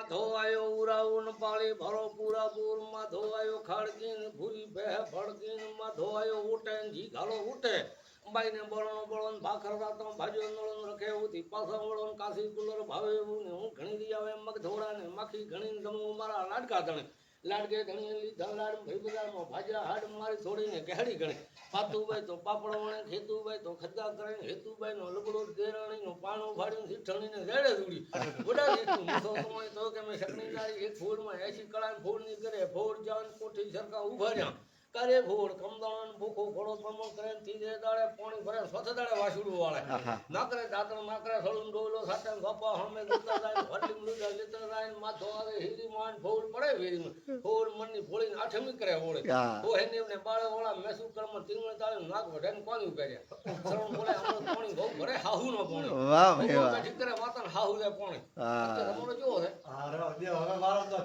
ધોવાયો ઉરાઉન પાળી ભરો પૂરા પૂરમાં ધોવાયો ખાડકીન ભૂરી ભે ભડકીન માં ધોવાયો ઉઠે જી ઘાલો ઉઠે બાઈને બળનો બળન ભાખર રાતો ભાજ્યો નળન રખે ઉતી પાછા વળન કાસી કુલર ભાવે એવું ને હું ઘણી દી આવે મગ ધોડા ને માખી ઘણી ગમું મારા લાડકા ધણે લાડકે ધણી લીધા લાડ ભાઈ બજારમાં ભાજરા હાડ મારી થોડીને કેહડી ગણે પાતુભાઈ તો પાપડ વણે ખેતુભાઈ તો ખદ્દા કરે હેતુભાઈ નો લગડો દેરાણી નું પાણું ફાડીને સીઠણી ને રેડે દૂડી બુડા જેટલું મૂસો સમય તો કે મેં શકની નારી એક ફૂલમાં 80 કળા ફૂલ ની કરે ફોડ જાન કોઠી સરખા ઉભા રહ્યા કરે ફોડ કમદાણ ભૂખો ફોડો પ્રમોણ કરે તીજે દાડે પાણી ભરે સ્વચ્છ દાડે વાસુડું વાળે નાકરે દાતણ નાકરે સળું ડોલો સાટે ગપ્પા હમે ગુતા જાય ભરલી મૃદા લીટર જાય માથો આવે હીરી માન ફોડ પડે વેરી ફોડ મનની ફોડીને આઠમી કરે ઓળે તો હેને ને બાળે ઓળા મેસુ કર્મ તીંગણે તાળે નાક વઢાને કોની કર્યા સળું બોલે અમર પાણી બહુ ભરે હાહુ નો પાણી વાહ ભાઈ વાહ ઠીક કરે વાતન હાહુ દે પાણી અત્યારે રમણો જો છે હા રે દે હવે મારો તો